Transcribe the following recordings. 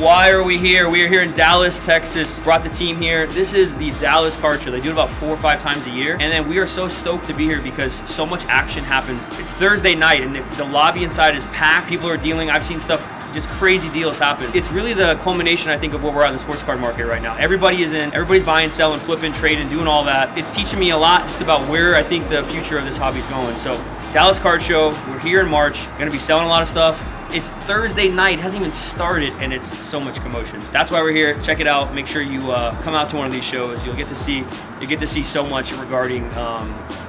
why are we here? We are here in Dallas, Texas. Brought the team here. This is the Dallas Card Show. They do it about 4 or 5 times a year. And then we are so stoked to be here because so much action happens. It's Thursday night and the lobby inside is packed. People are dealing. I've seen stuff, just crazy deals happen. It's really the culmination, I think, of where we're at in the sports card market right now. Everybody's buying, selling, flipping, trading, doing all that. It's teaching me a lot just about where I think the future of this hobby is going. So Dallas Card Show, we're here in March. Gonna be selling a lot of stuff. It's Thursday night, it hasn't even started, and it's so much commotion. That's why we're here. Check it out. Make sure you come out to one of these shows. You'll get to see so much regarding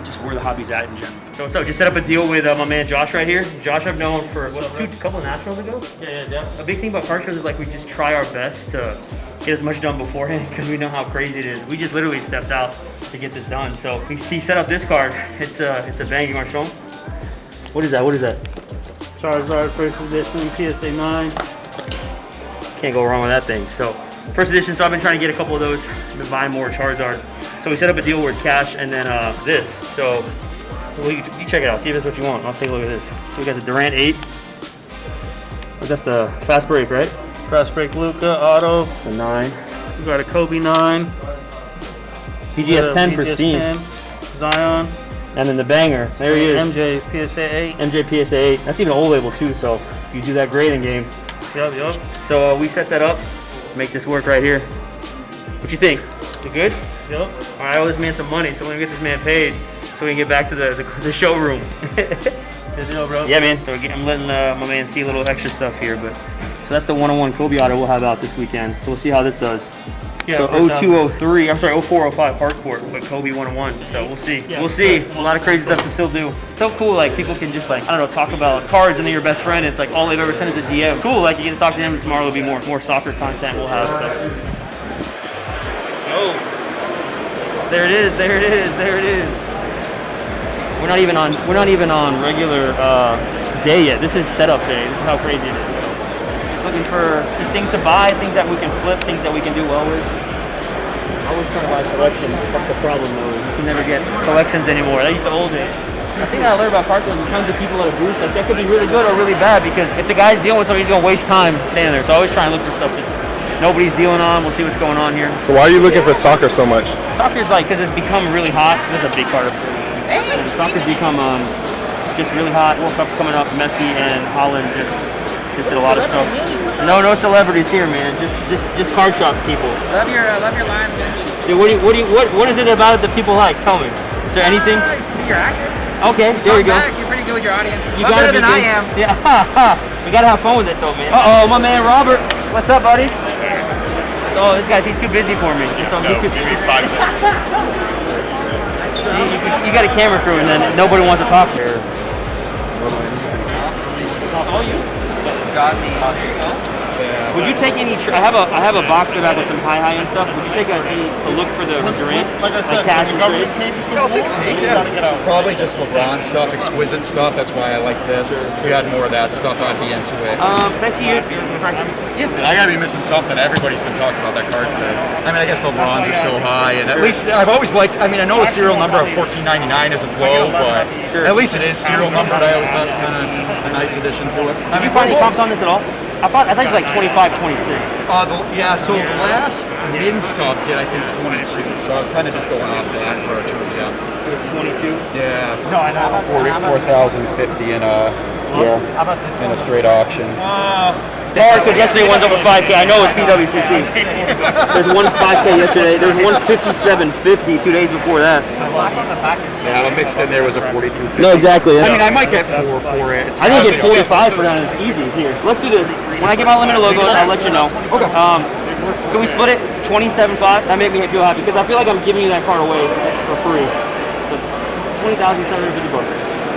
just where the hobby's at in general. So what's up? Just set up a deal with my man Josh right here. Josh, I've known for a couple of nationals ago. Yeah. A big thing about card shows is like we just try our best to get as much done beforehand because we know how crazy it is. We just literally stepped out to get this done. So he set up this card. It's a bang. You want to show him? What is that? Charizard first edition, PSA 9. Can't go wrong with that thing. So first edition, so I've been trying to get a couple of those. I've been buying more Charizard. So we set up a deal with cash and then this. So you check it out, see if that's what you want. I'll take a look at this. So we got the Durant 8. That's the fast break, right? Fast break Luka, auto. It's a 9. We got a Kobe 9. BGS 10 pristine. 10, Zion. And then the banger, there he is. MJ PSA 8. MJ PSA 8. That's even an old label too, so if you do that grading game. Yep. So we set that up, make this work right here. What you think? You good? Yep. All right, I owe this man some money, so we're gonna get this man paid so we can get back to the showroom. Good deal, bro. Yeah, man. So I'm letting my man see a little extra stuff here, but so that's the 101 Kobe auto we'll have out this weekend. So we'll see how this does. Yeah, so 0203, I'm sorry, 0405 hardcourt, but Kobe 101. So we'll see. Yeah, we'll see. A lot of crazy stuff to still do. It's so cool, like people can just like, I don't know, talk about cards and then your best friend. It's like all they've ever sent is a DM. Cool, like you get to talk to him. Tomorrow will be more soccer content we'll have. So. Oh, there it is. We're not even on regular day yet. This is setup day. This is how crazy it is. Looking for just things to buy, things that we can flip, things that we can do well with. I always trying to buy collections. That's the problem though. You can never get collections anymore. That used to old days. I think I learned about card shows, there's tons of people at a booth. Like that could be really good or really bad because if the guy's dealing with something, he's gonna waste time standing there. So I always try and look for stuff that nobody's dealing on. We'll see what's going on here. So why are you looking for soccer so much? Soccer's like because it's become really hot. This is a big part of it. Soccer's become just really hot. World Cup's coming up. Messi and Holland just did a lot of stuff. No celebrities here, man. Just card shop people. Love your lines, Messi. Dude, what is it about it that people like? Tell me. Is there anything? You're active. Okay, there we go. You're pretty good with your audience. You better than I am. Yeah. We gotta have fun with it though, man. My man Robert. What's up, buddy? Oh, this guy's he's too busy for me. So give me 5 minutes. You got a camera crew and then nobody wants to talk to you. All you. Would you take any? I have a box of that with some high end stuff. Would you take a look for the Durant? Like I said, cash and trade? I'll take a peek. Yeah. Probably just LeBron stuff, exquisite stuff. That's why I like this. If we had more of that stuff, I'd be into it. Best year. I gotta be missing something. Everybody's been talking about that card today. I mean, I guess the LeBrons are so high, and at least I've always liked. I mean, I know the serial number of 1499 isn't low, but at least it is serial numbered. I always thought it's kind of a nice addition to it. Did you find any comps on this at all? I thought it was like 25, 26. So the last min sub did I think 22. So I was kind of just going off of that for a true gem. It was 22. Yeah. No, I know. 4,050 in a How about this in a straight auction. Hard because yesterday one's over 5K. I know it's PWCC. There's one 5K yesterday. There was one 57.50 2 days before that. Yeah, mixed in there was a 42.50. No, exactly. I mean, I might get 4 for it. I think get 45 for that. It's easy here. Let's do this. When I get my limited logos, I'll let you know. Okay. Can we split it? 27.5. That made me feel happy because I feel like I'm giving you that card away for free. So $20,750.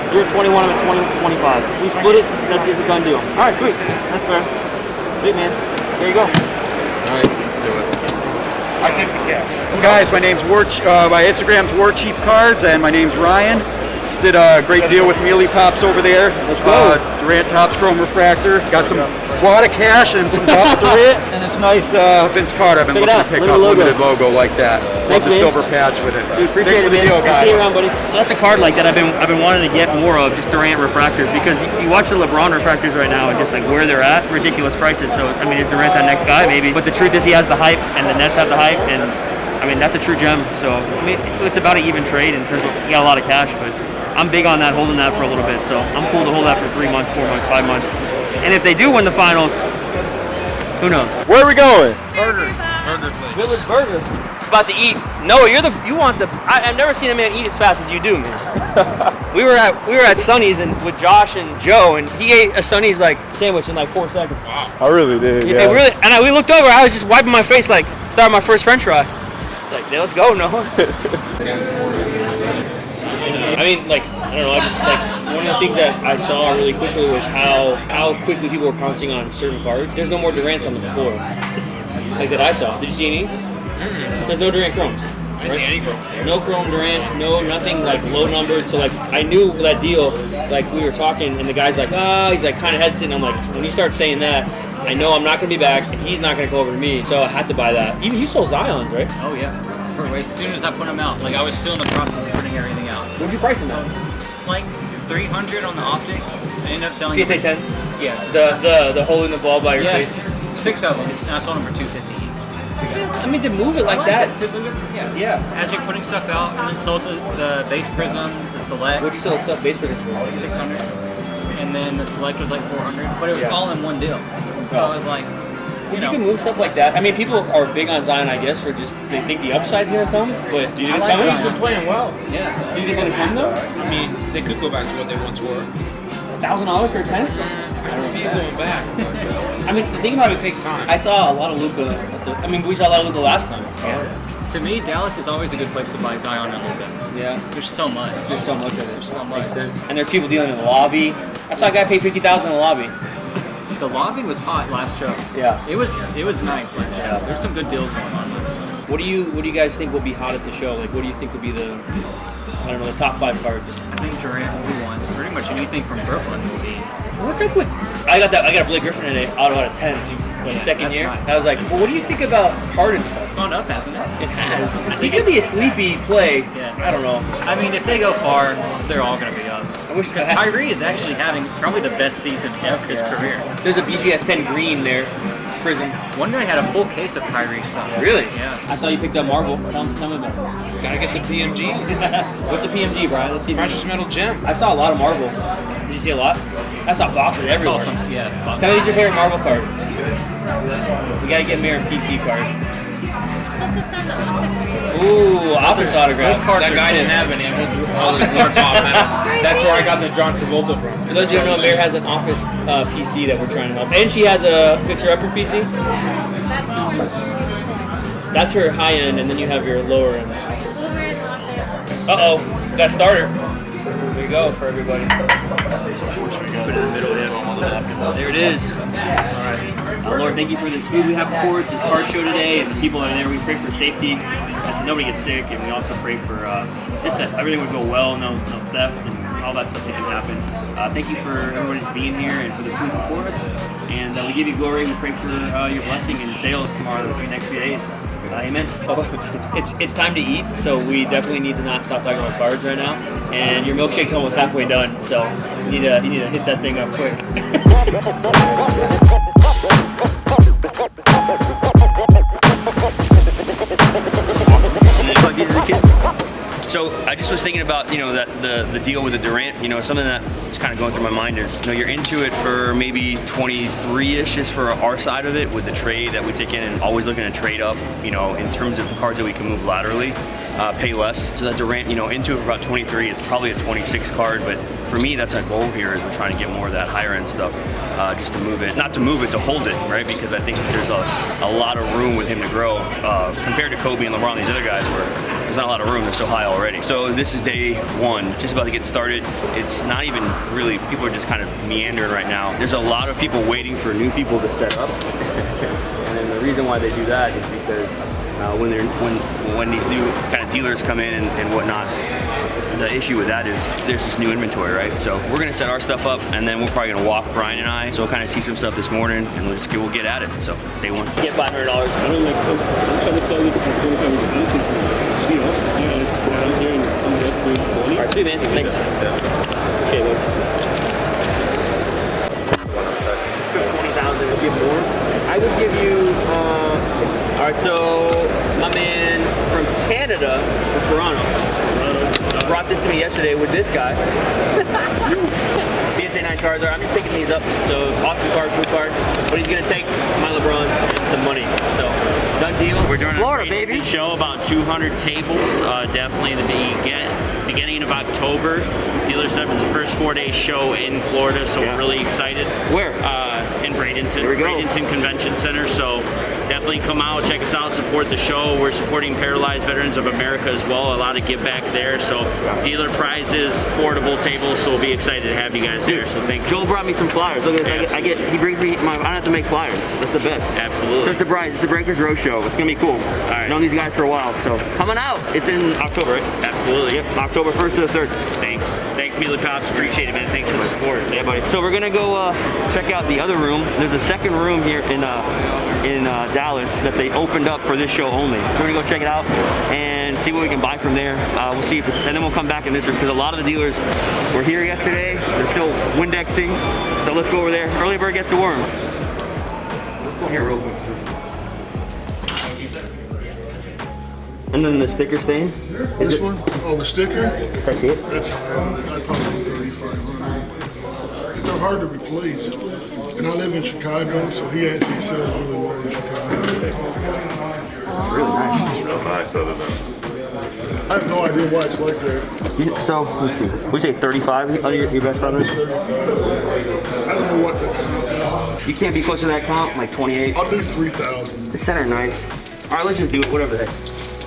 You're at 21. I'm at 25. We split it. That is a done deal. All right, sweet. That's fair. Sweet, man. There you go. All right, let's do it. I take the cash. Guys, my name's my Instagram's War Chief Cards, and my name's Ryan. Just did a great deal with Meelypops over there. Durant Topps Chrome Refractor. Got some wad of cash and some Durant and this nice Vince Carter. I've been looking to pick up a limited logo like that. Love the silver patch with it. Dude, appreciate it, man. See you around, buddy. That's a card like that I've been wanting to get more of, just Durant refractors, because you watch the LeBron refractors right now and just like where they're at, ridiculous prices. So I mean, is Durant that next guy? Maybe. But the truth is he has the hype and the Nets have the hype, and I mean that's a true gem. So I mean it's about an even trade in terms of you got a lot of cash, but I'm big on that, holding that for a little bit. So I'm cool to hold that for 3 months, 4 months, 5 months. And if they do win the finals, who knows? Where are we going? Burgers. Burger place. Village Burger. About to eat. Noah, you want the. I've never seen a man eat as fast as you do, man. we were at Sonny's and with Josh and Joe, and he ate a Sonny's like sandwich in like 4 seconds. Wow. I really did. Yeah. It really. And we looked over. I was just wiping my face like starting my first French fry. Like, yeah, let's go, Noah. I mean, like, I don't know. I just like one of the things that I saw really quickly was how quickly people were pouncing on certain cards. There's no more Durants on the floor, like that I saw. Did you see any? There's no Durant Chromes. I didn't see any chrome. No Chrome Durant, no nothing like low numbered. So like I knew that deal. Like we were talking, and the guy's like, he's like kind of hesitant. I'm like, when you start saying that, I know I'm not gonna be back, and he's not gonna go over to me. So I had to buy that. Even you sold Zions, right? Oh yeah. For as soon as I put them out, like I was still in the process of putting everything out. What'd you price them at? Like 300 on the optics. I ended up selling. PSA 10s. Yeah. The hole in the ball by your Yeah. face. 6 of them, and I sold them for $250 each. I mean, to move it like that. Yeah. Yeah. As you're putting stuff out, and then sold the base prisms, the select. What'd you sell the base prisms for? 600, and then the select was like 400, but it was all in one deal. So I was like, you You know, can move stuff like that. I mean, people are big on Zion, I guess, for just they think the upside's gonna come. But do you think it's like coming? He's been playing well. yeah. Do you think it's gonna come though? I mean, they could go back to what they once were. $1,000 for a 10? I can see it going back. I mean, think It's about gonna it. take time. I saw a lot of Luka. I mean, we saw a lot of Luka last time. To me, Dallas is always a good place to buy Zion and Luka. Yeah. There's so much. There's so much of it. There's so much. Makes sense. And there's people dealing in the lobby. I saw a guy pay $50,000 in the lobby. The lobby was hot last show. Yeah. It was nice. Like, Yeah. There's some good deals going on. What do you guys think will be hot at the show? Like, what do you think will be the top 5 cards? I think Durant will be one. Pretty much anything from Brooklyn will be. What's up with? I got a Blake Griffin today, auto out of 10, like second that's year. nice. I was like, well, what do you think about Harden stuff? It's gone up, hasn't it? It has. He could be a sleepy play. Yeah. I don't know. I mean, if they go far, they're all going to be up. I wish Because Kyrie is actually having probably the best season of his career. There's a BGS 10 green there, Prism. One guy had a full case of Kyrie stuff. Really? Yeah. I saw you picked up Marvel. Tell me about it. Gotta get the PMG. What's a PMG, Brian? Let's see. Precious metal gem. I saw a lot of Marvel. Did you see a lot? I saw boxes I saw everywhere. some, yeah. Tell me who's your favorite Marvel card. We gotta get Mayor PC card. Focused on the office. Ooh, office autograph. That guy didn't have any. I went through all his cards off metal. That's where I got the John Travolta from. For those of you who don't know, Mayor has an office PC that we're trying to help. And she has a fixer-upper PC. That's her high end, and then you have your lower end. Over in the office. Uh-oh, got a starter. There you go for everybody. Put it in the middle, yeah. There it is. All right. Lord, thank you for this food we have, of course, this card show today, and the people that are there. We pray for safety, so nobody gets sick, and we also pray for just that everything would go well, no theft, and all that stuff that can happen. Thank you for everybody's being here and for the food before us, and we give you glory. We pray for your blessing and sales tomorrow, the next few days. Amen. Oh, it's time to eat, so we definitely need to not stop talking about cards right now. And your milkshake's almost halfway done, so you need to hit that thing up quick. So I just was thinking about, that the deal with the Durant, something that's kind of going through my mind is, you're into it for maybe 23-ish is for our side of it with the trade that we take in, and always looking to trade up, in terms of cards that we can move laterally, pay less. So that Durant, into it for about 23, it's probably a 26 card, but for me, that's our goal here is we're trying to get more of that higher end stuff, just to move it, not to move it, to hold it, right? Because I think there's a lot of room with him to grow compared to Kobe and LeBron, these other guys where there's not a lot of room, they're so high already. So this is day one, just about to get started. It's not even really, people are just kind of meandering right now. There's a lot of people waiting for new people to set up. And then the reason why they do that is because when these new kind of dealers come in and whatnot, the issue with that is there's just new inventory, right? So we're gonna set our stuff up, and then we're probably gonna walk, Brian and I. So we'll kind of see some stuff this morning, and we'll get at it. So day one. Get $500. I'm trying to sell this for 25 minutes. Steal. Yeah, it's down here and somebody else doing 20. All right, see you, man. Thanks. Okay, let's 20,000. Would give more. I would give you. All right, so my man from Canada, from Toronto, brought this to me yesterday with this guy. PSA 9 Charizard. I'm just picking these up. So awesome card, cool card. But he's gonna take my LeBrons and some money. So done deal. We're doing Florida, a baby. show about 200 tables. Definitely the beginning of October. Dealer 7's first 4-day show in Florida, so we're really excited. Where? In Bradenton. There we go. Bradenton Convention Center. So definitely come out, check us out, support the show. We're supporting Paralyzed Veterans of America as well. A lot of give back there. So dealer prizes, affordable tables. So we'll be excited to have you guys there. So thank you. Joel brought me some flyers. Look at this. He brings me I don't have to make flyers. That's the best. Absolutely. Just the Brides. It's the Breakers Row show. It's gonna be cool. All right. Known these guys for a while, so coming out. It's in October, right? Absolutely. Yep. October 1st to the 3rd. Thanks. Thanks, Meelypops. Appreciate it, man. Thanks for the support. Yeah, buddy. So we're gonna go check out the other room. There's a second room here in Dallas that they opened up for this show only. We're gonna go check it out and see what we can buy from there. We'll see if it's, and then we'll come back in this room because a lot of the dealers were here yesterday. They're still Windexing. So let's go over there. Early bird gets the worm. Let's go here real quick. And then the sticker stain. This one? Oh, the sticker? I see it. That's high. I probably 3,500. They're hard to replace. And I live in Chicago, so he actually sells really well in Chicago. It's really nice. I have no idea why it's like that. So, let's see. We say 35 on your best seller? 35. I don't know what the count is. You can't be close to that comp, like 28. I'll do 3,000. The center nice. All right, let's just do it, whatever the heck.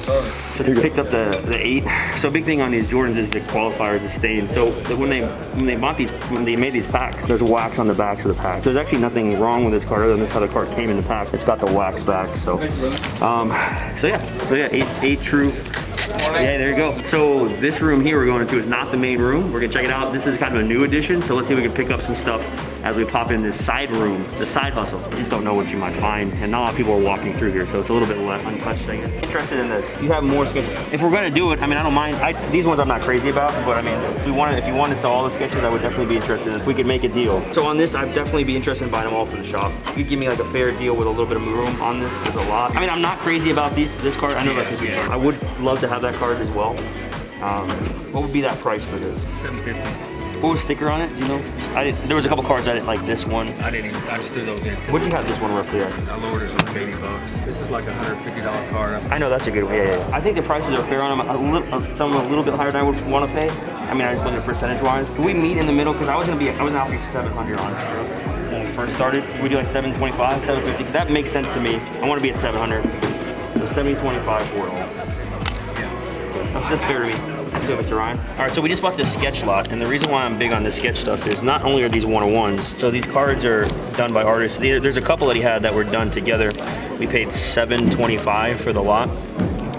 So just picked up the 8. So a big thing on these Jordans is the qualifiers, the stain. So when they made these packs, there's wax on the backs of the packs. There's actually nothing wrong with this card other than this how the card came in the pack. It's got the wax back. So yeah, 8 true. Yeah, there you go. So this room here we're going into is not the main room. We're gonna check it out. This is kind of a new addition. So let's see if we can pick up some stuff as we pop in this side room, the side hustle. You just don't know what you might find. And not a lot of people are walking through here, so it's a little bit less untouched, I guess. Interested in this. You have more sketches. If we're gonna do it, I mean, I don't mind. These ones I'm not crazy about, but I mean, if you want to sell all the sketches, I would definitely be interested in. If we could make a deal. So on this, I'd definitely be interested in buying them all for the shop. If you give me like a fair deal with a little bit of room on this, there's a lot. I mean, I'm not crazy about this card. I know that's a good card. I would love to have that card as well. What would be that price for this? $750. What was sticker on it? Do you know? There was a couple cards I didn't like. This one. I just threw those in. What do you have this one roughly at? I lowered it to $80. This is like a $150 card. I know that's a good one. Yeah. I think the prices are fair on them. Some a little bit higher than I would want to pay. I mean, I just look at percentage wise. Can we meet in the middle? Because I was out for 700 honestly when we first started. We do like 725, 750. That makes sense to me. I want to be at 700. So 725 for it. That's fair to me. Let's go, Mr. Ryan. All right, so we just bought this sketch lot, and the reason why I'm big on this sketch stuff is not only are these 101s, so these cards are done by artists. There's a couple that he had that were done together. We paid $725 for the lot,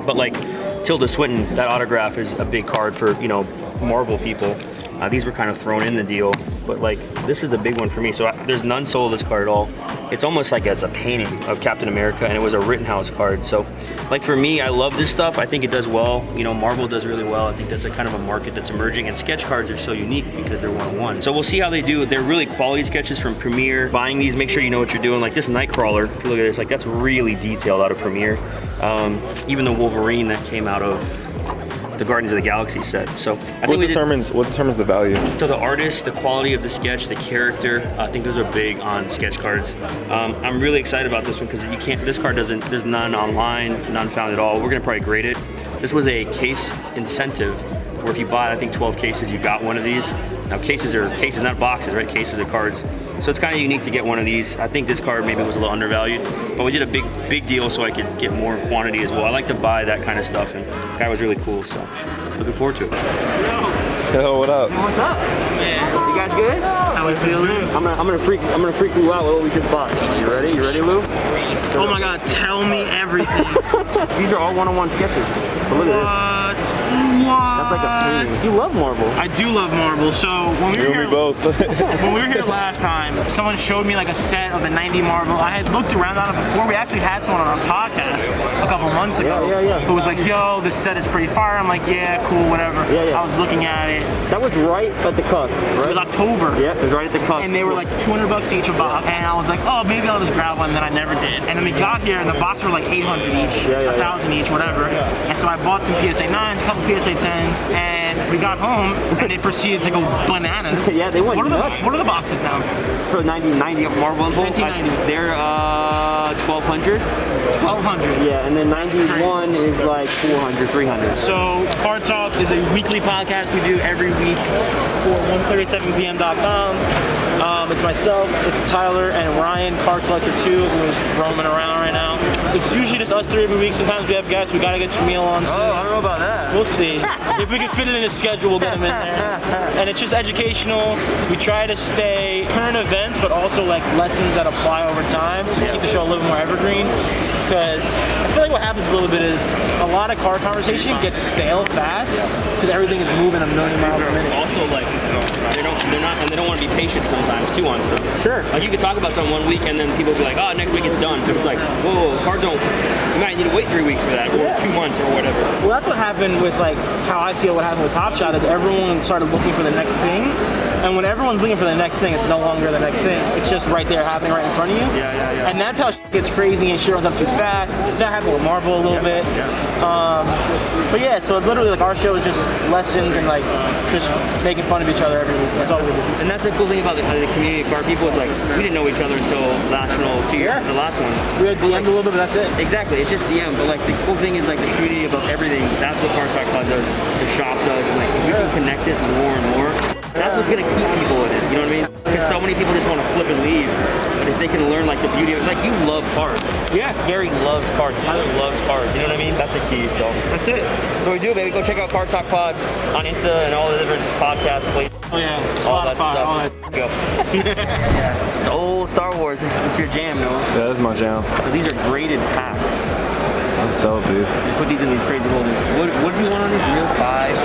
but like Tilda Swinton, that autograph is a big card for, you know, Marvel people. These were kind of thrown in the deal, but like this is the big one for me. So there's none sold this card at all. It's almost like it's a painting of Captain America, and it was a Rittenhouse card. So like for me, I love this stuff. I think it does well. You know, Marvel does really well. I think that's a kind of a market that's emerging, and sketch cards are so unique because they're 101. So we'll see how they do. They're really quality sketches from Premiere. Buying these, make sure you know what you're doing. Like this Nightcrawler, if you look at this, like that's really detailed out of Premiere. Even the Wolverine that came out of the Guardians of the Galaxy set. So I think what determins the value? So the artist, the quality of the sketch, the character, I think those are big on sketch cards. I'm really excited about this one because this card there's none online, none found at all. We're gonna probably grade it. This was a case incentive where if you bought, I think 12 cases, you got one of these. Now cases are cases, not boxes, right? Cases of cards. So it's kind of unique to get one of these. I think this card maybe was a little undervalued, but we did a big deal so I could get more quantity as well. I like to buy that kind of stuff, and the guy was really cool, so looking forward to it. Yo, what up? What's up? Man. You guys good? How you feeling? I'm gonna freak Lou out with what we just bought. You ready? You ready, Lou? Oh my God! Tell me everything. These are all 101 sketches. But look at this. That's like a painting. You love marble. I do love marble. So when we You were and here, me both. when we were here last time, someone showed me like a set of the 90 marble. I had looked around on it before. We actually had someone on our podcast a couple months ago who was like, yo, this set is pretty fire. I'm like, yeah, cool, whatever. I was looking at it. That was right at the cusp, right? It was October. Yeah, it was right at the cusp. And they were like $200 each a box. And I was like, oh, maybe I'll just grab one. And then I never did. And then we got here and the box were like 800 each, 1,000 each, whatever. And so I bought some PSA 9s, a couple PSA 10s, and we got home and they proceeded to go bananas. Yeah, they went nuts. What are the boxes now? So 90 of marble and 1990. they're 1,200. 1,200. Yeah, and then 91 is like 400, 300. So Card Talk is a weekly podcast we do every week for 137pm.com. It's myself, it's Tyler, and Ryan, Card Collector 2, who's roaming around right now. It's usually just us three every week. Sometimes we have guests. We gotta get Jameel on soon. Oh, I don't know about that. We'll see. If we can fit it in his schedule, we'll get him in there. And it's just educational. We try to stay current events, but also like lessons that apply over time to keep the show a little more evergreen. Because I feel like what happens a little bit is a lot of card conversation gets stale fast because everything is moving a million miles a minute. Also, like, they don't want to be patient sometimes too on stuff. Sure. Like you could talk about something 1 week and then people will be like, oh, next week it's done. But it's like, whoa, cards don't. You might need to wait 3 weeks for that, or 2 months, or whatever. Well, that's what happened with like how I feel what happened with Top Shot is everyone started looking for the next thing. And when everyone's looking for the next thing, it's no longer the next thing. It's just right there happening right in front of you. Yeah. And that's how shit gets crazy and shit runs up too fast. That happened with Marvel a little bit. But yeah, so literally like our show is just lessons and like just making fun of each other every week. That's all we do. And that's the cool thing about the community of card people is like, we didn't know each other until national 2 years, the last one. We had DM'd a little bit, but that's it. Exactly, it's just DM, but like the cool thing is like the community about everything. That's what Card Talk Club does, the shop does, and like if we can connect this more and more, that's what's gonna keep people in it, you know what I mean? Because so many people just want to flip and leave, but if they can learn like the beauty of it, like you love cards. Yeah. Gary loves cards, Tyler loves cards, you know what I mean? That's the key, so. That's it. So we do, baby, go check out Card Talk Pod on Insta and all the different podcast places. Oh yeah, all that Spotify, stuff. all that. Go. It's old Star Wars, this is your jam, no? Yeah, this is my jam. So these are graded packs. That's dope, dude. You put these in these crazy holders. What did you want on these? Real 5.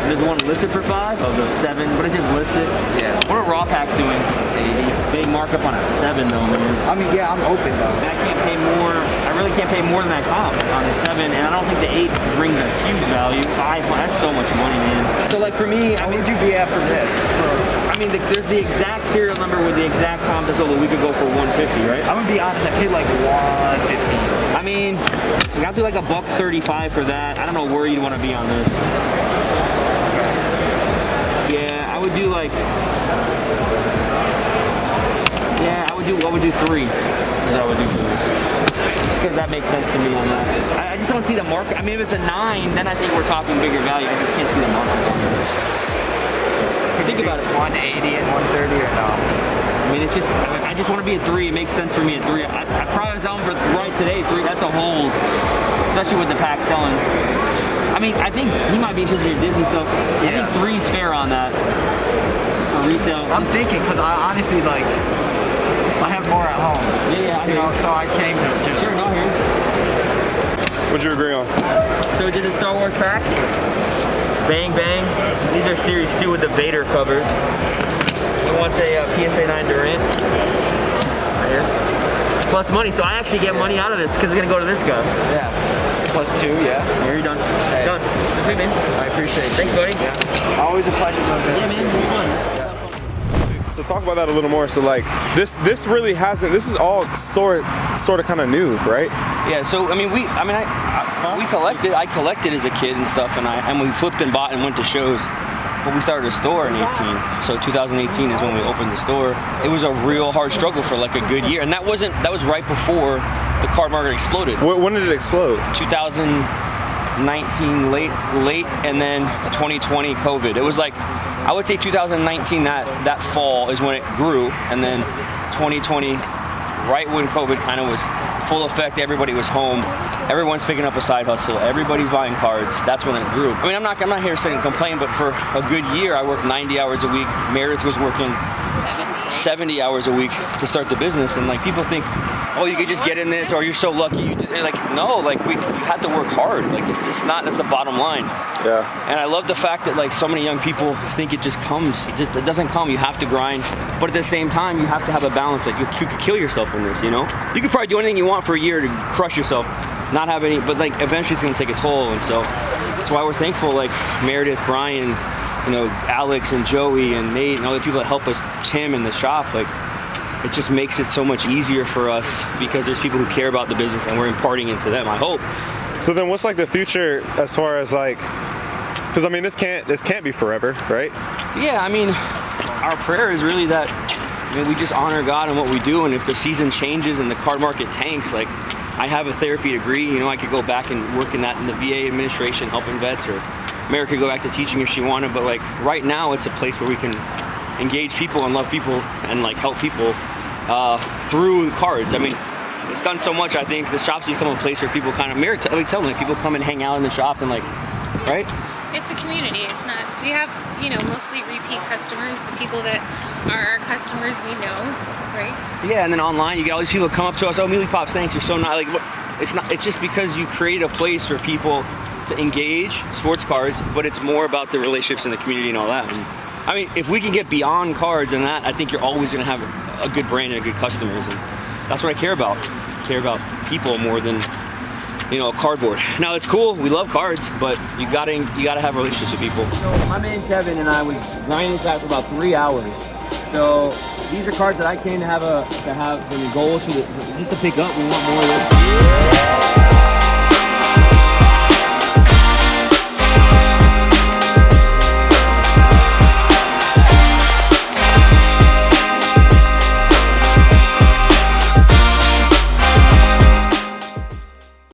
There's one listed for 5 of the 7, but it's just listed. Yeah. What are raw packs doing? 80. Big markup on a 7 though, man. I mean, yeah, I'm open though. And I can't pay more. I really can't pay more than that comp on the 7, and I don't think the 8 brings a huge value. 5, that's so much money, man. So like for me, What would you be at for this? I mean, there's the exact serial number with the exact comp that's sold that we could go for 150, right? I'm gonna be honest, I paid like 115. I mean, you have to do like $135 for that. I don't know where you'd want to be on this. Yeah, I would do like. Yeah, I would do 3. Is what I would do for this. Just because that makes sense to me on that. I just don't see the market. I mean, if it's a 9, then I think we're talking bigger value. I just can't see the market on this. Think about it. 180 and 130 or no? I mean, it's just, I just want to be at 3. It makes sense for me at 3. I probably was on for right today. 3, that's a hold, especially with the pack selling. I mean, I think he might be interested in Disney stuff. I think 3's fair on that for resale. I'm thinking, because I honestly, like, I have more at home. Yeah, you know, so I came to just. Sure, no, here. What'd you agree on? So we did the Star Wars packs. Bang, bang. These are Series 2 with the Vader covers. He wants a PSA 9 Durant. Right here. Plus money, so I actually get money out of this because it's going to go to this guy. Yeah. Plus 2, yeah. Here, you're done. Hey. Done. Hey, man. I appreciate it. Thanks, buddy. Yeah. Always a pleasure doing business. Yeah, man. It's fun. Yeah. So talk about that a little more. So like this really hasn't. This is all sort of kind of new, right? Yeah. So I mean, we collected. I collected as a kid and stuff, and we flipped and bought and went to shows. But we started a store in 18. So 2018 is when we opened the store. It was a real hard struggle for like a good year, and that was right before the card market exploded. When did it explode? 2019 late, and then 2020 COVID. It was like, I would say 2019 that fall is when it grew, and then 2020, right when COVID kind of was full effect, everybody was home, everyone's picking up a side hustle, everybody's buying cards. That's when it grew. I mean, I'm not here to sit and complain, but for a good year, I worked 90 hours a week. Meredith was working 70 hours a week to start the business, and like people think, oh, you could just get in this, or you're so lucky. You did. Like, no, like you have to work hard. Like it's just not. That's the bottom line. Yeah. And I love the fact that like so many young people think it just comes. It doesn't come. You have to grind, but at the same time, you have to have a balance. Like you could kill yourself in this. You know, you could probably do anything you want for a year to crush yourself, not have any. But like eventually, it's gonna take a toll, and so that's why we're thankful. Like Meredith, Brian, you know, Alex and Joey and Nate and all the people that help us, Tim in the shop. Like it just makes it so much easier for us because there's people who care about the business and we're imparting into them, I hope. So then what's like the future as far as like, because I mean this can't be forever, right? Yeah, I mean our prayer is really that we just honor God in what we do, and if the season changes and the card market tanks, like I have a therapy degree, you know, I could go back and work in the VA administration helping vets, or Mary could go back to teaching if she wanted, but like right now it's a place where we can engage people and love people and like help people through cards. I mean, it's done so much. I think the shop's become a place where people kind of tell me, like, people come and hang out in the shop and like, right? It's a community. It's not. We have, you know, mostly repeat customers, the people that are our customers we know, right? Yeah, and then online you get all these people that come up to us. Oh, Meelypops, thanks. You're so nice. Like, it's not. It's just because you create a place for people to engage sports cards, but it's more about the relationships in the community and all that. And, I mean, if we can get beyond cards and that, I think you're always going to have a good brand and good customers, and that's what I care about. I care about people more than, you know, a cardboard. Now it's cool, we love cards, but you gotta have relationships with people. So my man Kevin and I was grinding this out for about 3 hours. So these are cards that I came to have the goals for just to pick up. We want more of this.